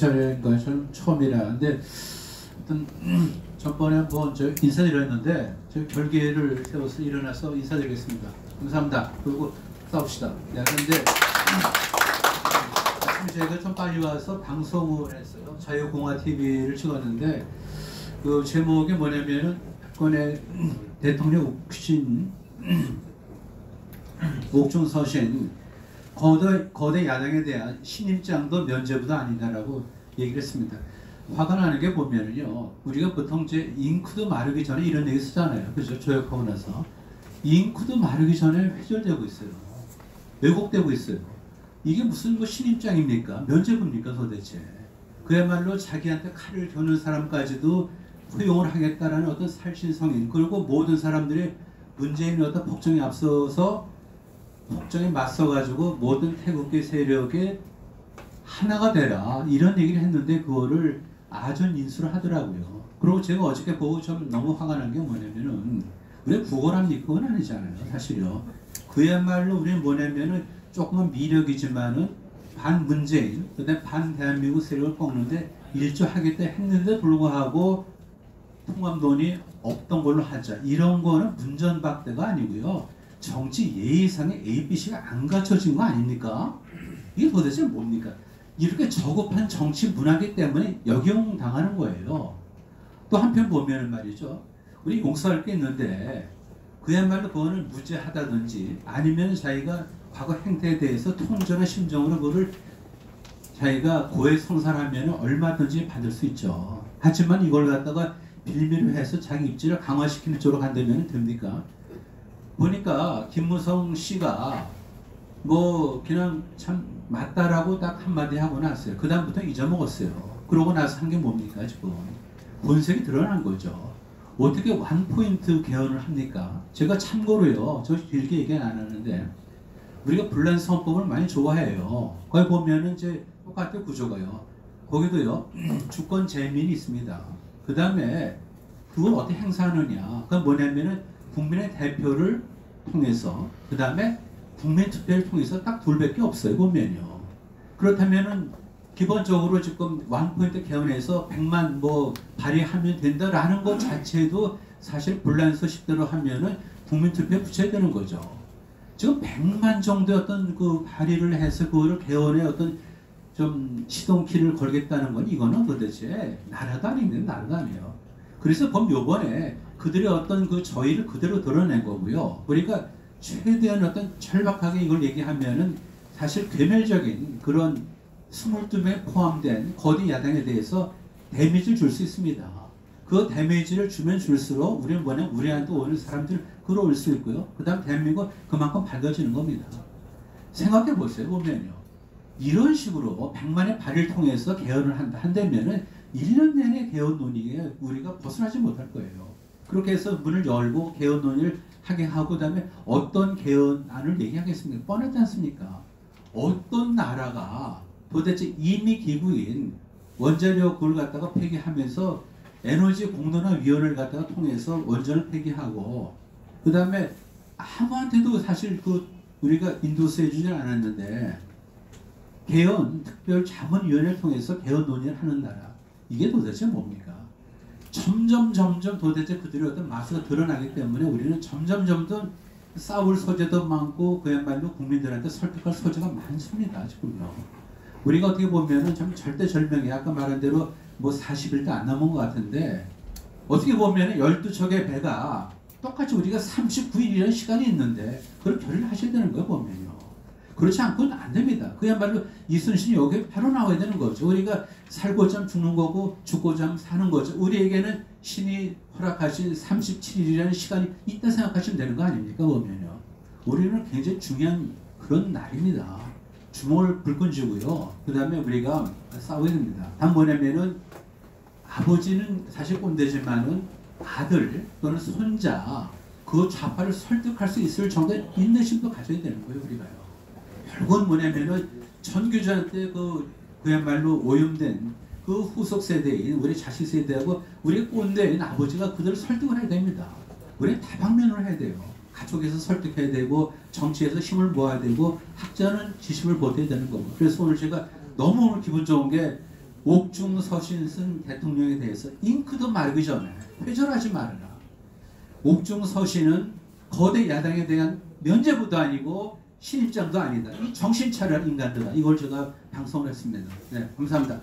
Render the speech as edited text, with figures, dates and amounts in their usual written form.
차례인가 저는 처음이라. 근데 어떤 전번에 한번 저 인사드렸는데 저 별개를 세워서 일어나서 인사드리겠습니다. 감사합니다. 그리고 싸웁시다. 그런데 제가 좀 빨리 와서 방송을 했어요. 자유공화TV를 찍었는데 그 제목이 뭐냐면은 박근혜 대통령 옥신 옥중서신 거대 야당에 대한 신임장도 면죄부도 아니다라고 얘기를 했습니다. 화가 나는 게 보면은요, 우리가 보통 이제 잉크도 마르기 전에 이런 얘기 쓰잖아요. 그죠? 조역하고 나서 잉크도 마르기 전에 회절되고 있어요. 왜곡되고 있어요. 이게 무슨 뭐 신임장입니까? 면죄부입니까 도대체? 그야말로 자기한테 칼을 겨누는 사람까지도 포용을 하겠다라는 어떤 살신성인, 그리고 모든 사람들이 문재인의 어떤 폭정에 앞서서 폭정에 맞서가지고 모든 태극기 세력의 하나가 되라 이런 얘기를 했는데 그거를 아전 인수를 하더라고요. 그리고 제가 어저께 보고 좀 너무 화가 난 게 뭐냐면은 우리 구걸합니까? 그건 아니잖아요 사실요. 그야말로 우리는 뭐냐면은 조금은 미력이지만은 반 문재인 그다음에 반 대한민국 세력을 꺾는데 일조하겠다 했는데 불구하고 통합론이 없던 걸로 하자, 이런 거는 문전박대가 아니고요, 정치 예의상의 ABC가 안 갖춰진 거 아닙니까? 이게 도대체 뭡니까? 이렇게 저급한 정치 문화기 때문에 역용당하는 거예요. 또 한편 보면은 말이죠, 우리 용서할 게 있는데 그야말로 그거는 무죄하다든지 아니면 자기가 과거 행태에 대해서 통전한 심정으로 그거를 자기가 고해성사하면 얼마든지 받을 수 있죠. 하지만 이걸 갖다가 빌미로 해서 자기 입지를 강화시키는 쪽으로 간다면 됩니까? 보니까 김무성 씨가 뭐 그냥 참 맞다라고 딱 한마디 하고 났어요. 그 다음부터 잊어먹었어요. 그러고 나서 한 게 뭡니까? 지금 본색이 드러난 거죠. 어떻게 원포인트 개헌을 합니까? 제가 참고로요, 저 길게 얘기 안 하는데 우리가 불란서헌법을 많이 좋아해요. 거기 보면은 이제 똑같은 구조가요. 거기도요 주권 재민이 있습니다. 그 다음에 그걸 어떻게 행사하느냐, 그건 뭐냐면은 국민의 대표를 통해서, 그 다음에 국민 투표를 통해서 딱 둘밖에 없어요 보면요. 그렇다면은 기본적으로 지금 원포인트 개헌에서 100만 뭐 발의하면 된다라는 것 자체도 사실 불란서 10대로 하면은 국민 투표에 붙여야 되는 거죠. 지금 100만 정도의 어떤 그 발의를 해서 그거를 개헌에 어떤 좀 시동키를 걸겠다는 건 이거는 도대체 나라도 아닌데 나라도 아니에요. 그래서 요번에 그들의 어떤 그 저희를 그대로 드러낸 거고요. 그러니까 최대한 어떤 절박하게 이걸 얘기하면은 사실 괴멸적인 그런 22명 포함된 거대 야당에 대해서 데미지를 줄 수 있습니다. 그 데미지를 주면 줄수록 우리는 뭐냐면 우리한테 오는 사람들 끌어올 수 있고요. 그 다음 대한민국은 그만큼 밝아지는 겁니다. 생각해 보세요. 보면요, 이런 식으로 100만의 발의를 통해서 개헌을 한다면은 1년 내내 개헌 논의에 우리가 벗어나지 못할 거예요. 그렇게 해서 문을 열고 개헌 논의를 하게 하고 그다음에 어떤 개헌안을 얘기하겠습니까? 뻔하지 않습니까? 어떤 나라가 도대체 이미 기부인 원자력을 갖다가 폐기하면서 에너지 공론화위원회를 갖다가 통해서 원전을 폐기하고 그 다음에 아무한테도 사실 그 우리가 인도세 주지 않았는데 개헌 특별자문위원회를 통해서 개헌 논의를 하는 나라, 이게 도대체 뭡니까? 점점 도대체 그들의 어떤 마수가 드러나기 때문에 우리는 점점 싸울 소재도 많고 그야말로 국민들한테 설득할 소재가 많습니다. 지금요. 우리가 어떻게 보면은 참 절대절명이 아까 말한 대로 뭐 40일도 안 남은 것 같은데 어떻게 보면은 12척의 배가 똑같이 우리가 39일이라는 시간이 있는데 그걸 결의를 하셔야 되는 거예요 보면요. 그렇지 않고는 안 됩니다. 그야말로 이순신이 여기 바로 나와야 되는 거죠. 우리가 살고자 하면 죽는 거고 죽고자 하면 사는 거죠. 우리에게는 신이 허락하신 37일이라는 시간이 있다 생각하시면 되는 거 아닙니까 보면요. 우리는 굉장히 중요한 그런 날입니다. 주먹을 불끈 쥐고요. 그 다음에 우리가 싸워야 됩니다. 단 뭐냐면은 아버지는 사실 꼰대지만은 아들 또는 손자 그 좌파를 설득할 수 있을 정도의 인내심도 가져야 되는 거예요 우리가요. 결국은 뭐냐면은 전교조한테 그야말로 오염된 그 후속 세대인 우리 자식 세대하고 우리 꼰대인 아버지가 그들을 설득을 해야 됩니다. 우리 다방면으로 해야 돼요. 가족에서 설득해야 되고 정치에서 힘을 모아야 되고 학자는 지식을 보태야 되는 거고. 그래서 오늘 제가 너무 오늘 기분 좋은 게 옥중서신 쓴 대통령에 대해서 잉크도 마르기 전에 회절하지 말아라. 옥중서신은 거대 야당에 대한 면죄부도 아니고 신입장도 아니다. 이 정신 차려 인간들아. 이걸 제가 방송을 했습니다. 네, 감사합니다.